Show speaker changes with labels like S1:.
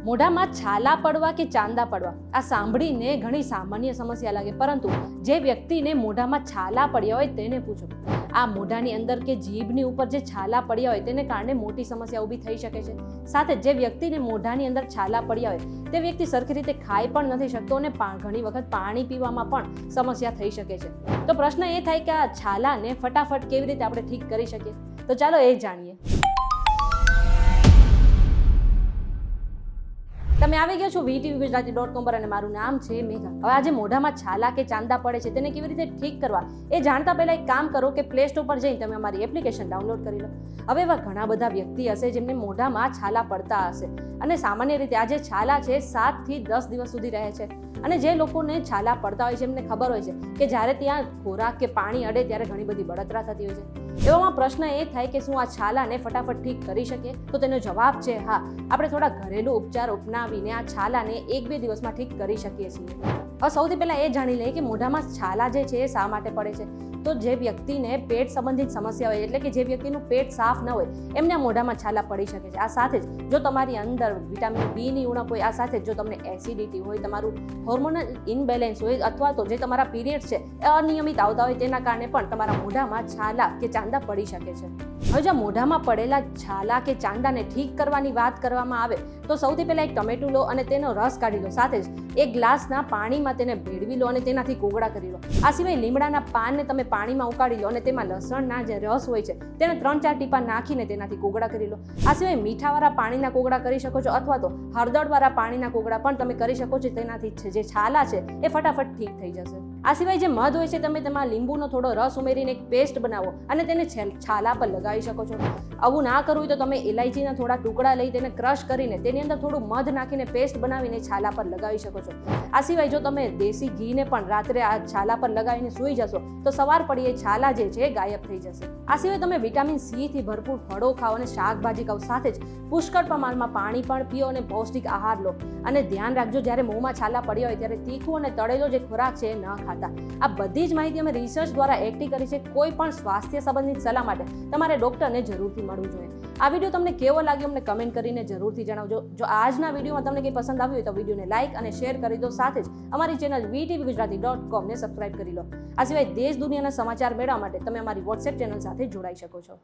S1: મોઢામાં છાલા પડવા કે ચાંદા પડવા આ સાંભળીને ઘણી સામાન્ય સમસ્યા લાગે, પરંતુ જે વ્યક્તિને મોઢામાં છાલા પડ્યા હોય તેને પૂછો. આ મોઢાની અંદર કે જીભની ઉપર જે છાલા પડ્યા હોય તેને કારણે મોટી સમસ્યા ઊભી થઈ શકે છે. સાથે જે વ્યક્તિને મોઢાની અંદર છાલા પડ્યા હોય તે વ્યક્તિ સરખી રીતે ખાઈ પણ નથી શકતો અને ઘણી વખત પાણી પીવામાં પણ સમસ્યા થઈ શકે છે. તો પ્રશ્ન એ થાય કે આ છાલાને ફટાફટ કેવી રીતે આપણે ઠીક કરી શકીએ? તો ચાલો એ જાણીએ. તમે આવી ગયા છો VTVGujarati.com પર અને મારું નામ છે મેઘા. હવે આજે મોઢામાં છાલા કે ચાંદા પડે છે તેને કેવી રીતે ઠીક કરવા એ જાણતા પહેલા એક કામ કરો કે પ્લે સ્ટોર પર જઈને તમે અમારી એપ્લિકેશન ડાઉનલોડ કરી લો. હવે એવા ઘણા બધા વ્યક્તિ હશે જેમને મોઢામાં છાલા પડતા હશે અને સામાન્ય રીતે આ જે છાલા છે 7 થી 10 દિવસ સુધી રહે છે. અને જે લોકોને છાલા પડતા હોય છે એમને ખબર હોય છે કે જ્યારે ત્યાં ખોરાક કે પાણી અડે ત્યારે ઘણી બધી બળતરા થતી હોય છે. એવામાં પ્રશ્ન એ થાય કે શું આ છાલાને ફટાફટ ઠીક કરી શકીએ? તો તેનો જવાબ છે હા. આપણે થોડા ઘરેલું ઉપચાર અપનાવીને આ છાલાને 1-2 દિવસમાં ઠીક કરી શકીએ છીએ. હવે સૌથી પહેલાં એ જાણી લઈએ કે મોઢામાં છાલા જે છે એ શા માટે પડે છે. તો જે વ્યક્તિને પેટ સંબંધિત સમસ્યા હોય, એટલે કે જે વ્યક્તિનું પેટ સાફ ન હોય એમને આ મોઢામાં છાલા પડી શકે છે. આ સાથે જ જો તમારી અંદર વિટામિન B ની ઉણપ હોય, આ સાથે જો તમને એસિડિટી હોય, તમારું હોર્મોનલ ઇનબેલેન્સ હોય, અથવા તો જે તમારા પીરિયડ્સ છે એ અનિયમિત આવતા હોય તેના કારણે પણ તમારા મોઢામાં છાલા કે ચાંદા પડી શકે છે. હવે જો મોઢામાં પડેલા છાલા કે ચાંદાને ઠીક કરવાની વાત કરવામાં આવે તો સૌથી પહેલાં એક ટમેટું લો અને તેનો રસ કાઢી લો. સાથે જ 1 ગ્લાસના પાણીમાં તેને ભેળવી લો અને તેનાથી કોગળા કરી લો. આ સિવાય લીમડાના પાનને તમે પાણીમાં ઉકાળી લો અને તેમાં લસણના જે રસ હોય છે તેને 3-4 ટીપા નાખીને તેનાથી કોગળા કરી લો. આ સિવાય મીઠાવાળા પાણીના કોગળા કરી શકો છો, અથવા તો હળદરવાળા પાણીના કોગળા પણ તમે કરી શકો છો. તેનાથી જે છાલા છે એ ફટાફટ ઠીક થઈ જશે. આ સિવાય જે મધ હોય છે તમે તેમાં લીંબુનો થોડો રસ ઉમેરીને એક પેસ્ટ બનાવો અને તેને છાલા પર લગાવી શકો છો. આવું ના કરવું હોય તો તમે ઇલાયચીના થોડા ટુકડા લઈ તેને ક્રશ કરીને તેની અંદર થોડું મધ નાખીને પેસ્ટ બનાવીને છાલા પર લગાવી શકો છો. આ સિવાય જો તમે દેશી ઘીને પણ રાત્રે આ છાલા પર લગાવીને સૂઈ જશો તો સવાર પડીએ છાલા જે છે ગાયબ થઈ જશે. આ સિવાય તમે વિટામિન C થી ભરપૂર ફળો ખાઓ અને શાકભાજી ખાઓ. સાથે જ પુષ્કળ પ્રમાણમાં પાણી પણ પીઓ અને પૌષ્ટિક આહાર લો. અને ધ્યાન રાખજો, જ્યારે મોંમાં છાલા પડ્યા હોય ત્યારે તીખું અને તળેલો જે ખોરાક છે એ ન ખાતા. આ બધી જ માહિતી અમે રિસર્ચ દ્વારા એકઠી કરી છે. કોઈ પણ સ્વાસ્થ્ય સંબંધિત સલાહ માટે તમારે ડોક્ટરને જરૂરથી મળવું જોઈએ. આ વિડીયો તમને કેવો લાગ્યો અમને કમેન્ટ કરીને જરૂરથી જણાવજો. જો આજના વિડીયોમાં તમને કંઈ પસંદ આવ્યું હોય તો વિડીયોને લાઇક અને શેર કરી દો. સાથે જ અમારી ચેનલ VTVGujarati.com ને સબસ્ક્રાઇબ કરી લો. આ સિવાય દેશ દુનિયાના સમાચાર મેળવવા માટે તમે અમારી WhatsApp ચેનલ સાથે જોડાઈ શકો છો.